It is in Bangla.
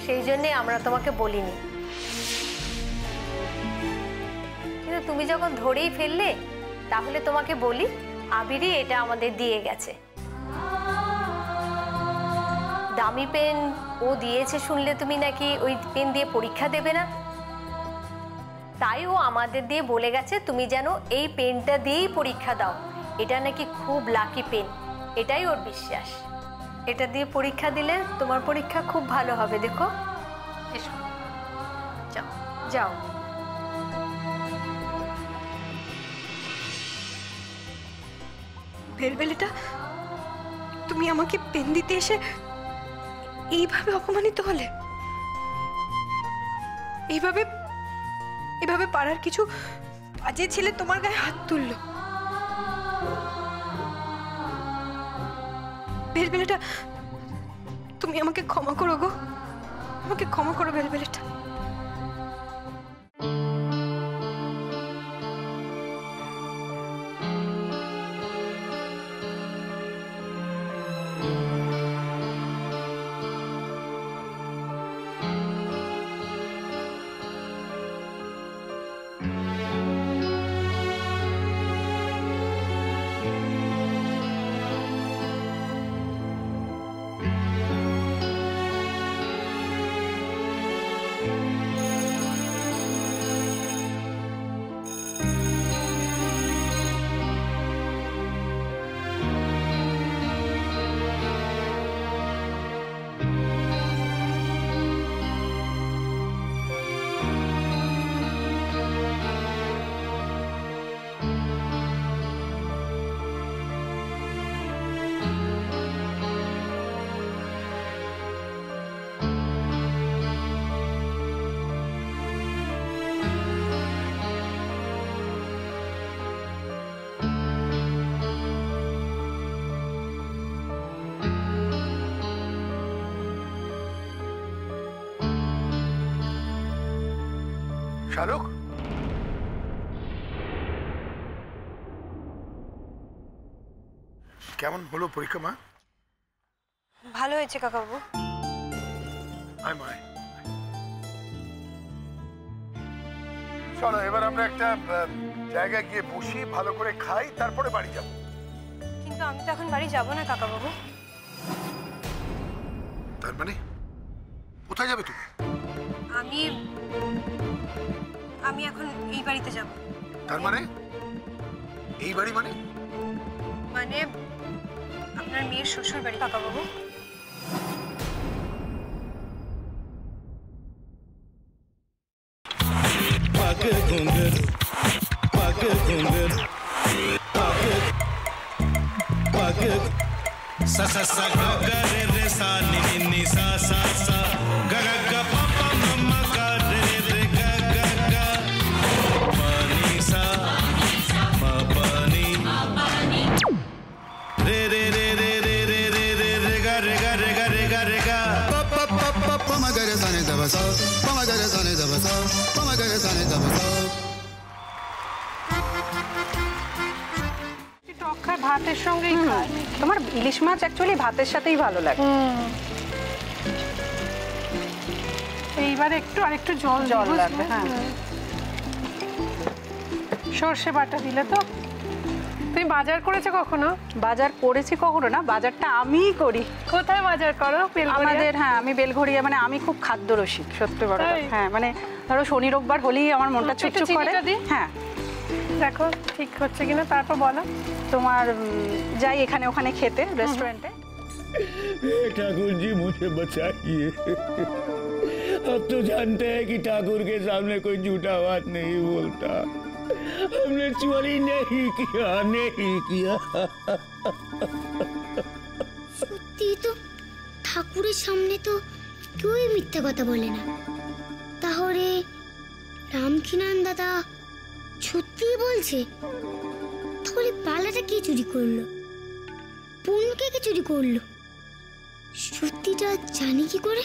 সেই জন্যে আমরা তোমাকে বলিনি। কিন্তু তুমি যখন ধরেই ফেললে তাহলে তোমাকে বলি, আবিরই এটা আমাদের দিয়ে গেছে। দামি পেন ও দিয়েছে শুনলে তুমি নাকি ওই পেন দিয়ে পরীক্ষা দেবে না, তাই ও আমাদের দিয়ে বলে গেছে তুমি যেন এই পেনটা দিয়েই পরীক্ষা দাও। এটা নাকি খুব লাকি পেন, এটাই ওর বিশ্বাস। এটা দিয়ে পরীক্ষা দিলে তোমার পরীক্ষা খুব ভালো হবে। দেখো, এসো, যাও যাও। বেলবেলেটা, তুমি আমাকে পেন দিতে এসে এইভাবে অপমানিত হলে? এইভাবে এভাবে পাড়ার কিছু বাজে ছেলে তোমার গায়ে হাত তুললো? বেলবেলেটা, তুমি আমাকে ক্ষমা করো গো, আমাকে ক্ষমা করো বেলবেলেটা। শাহরুখ, কেমন হলো পরীক্ষা মা? ভালো হয়েছে কাকাবাবু। চলো এবার আমরা একটা জায়গায় গিয়ে বসি, ভালো করে খাই, তারপরে বাড়ি যাব। কিন্তু আমি তো এখন বাড়ি যাব না কাকাবাবু। তার মানে কোথায় যাবে তুমি? আমি এখন এই বাড়িতে যাব। তার মানে এই বাড়ি মানে? মানে আপনার মেয়ের শ্বশুর বাড়ি কাকাবাবু। sa sa sa ga ga re re sa ni ni ni sa sa sa ga ga ga pa pa mama ga re re ga ga ga pa ni sa ma pa ni re re re re re re re re re ga re ga re ga re ga re ga pa pa pa pa pa ma ga re sa ni da ba sa pa ma ga re sa ni da ba sa pa ma ga re sa ni da ba sa ভাতের সঙ্গেই খায়। তোমার ইলিশ মাছ অ্যাকচুয়ালি ভাতের সাথেই ভালো লাগে। এইবার একটু আরেকটু জল জল লাগবে। হ্যাঁ, সর্ষে বাটা দিলে তো। তুমি বাজার করেছো কখনো? বাজার করেছি কখনো না, বাজারটা আমিই করি। কোথায় বাজার করো? আমাদের, হ্যাঁ, আমি বেলঘড়িয়া, মানে আমি খুব খাদ্য রসিক, সত্যি বড়। হ্যাঁ, মানে ধরো শনি রোববার হলেই আমার মনটা চুপচুপ করে। হ্যাঁ, দেখো ঠিক হচ্ছে কিনা, তারপর বলো। তোমার যাই এখানে ওখানে খেতে, रेस्टोरेंटे। ठाकुर जी मुझे बचाइए, अब तो जानते हैं कि ठाकुर के सामने कोई झूठा बात नहीं बोलता। हमने चोरी नहीं किया, नहीं किया। সত্যি তো, ঠাকুরের সামনে তো কেউই মিথ্যা কথা বলে না। তাহলে রামকিনান দাদা সত্যি বলছে? তাহলে পালাটা কে চুরি করলো? পুনকে কে চুরি করলো? সত্যিটা জানি কি করে?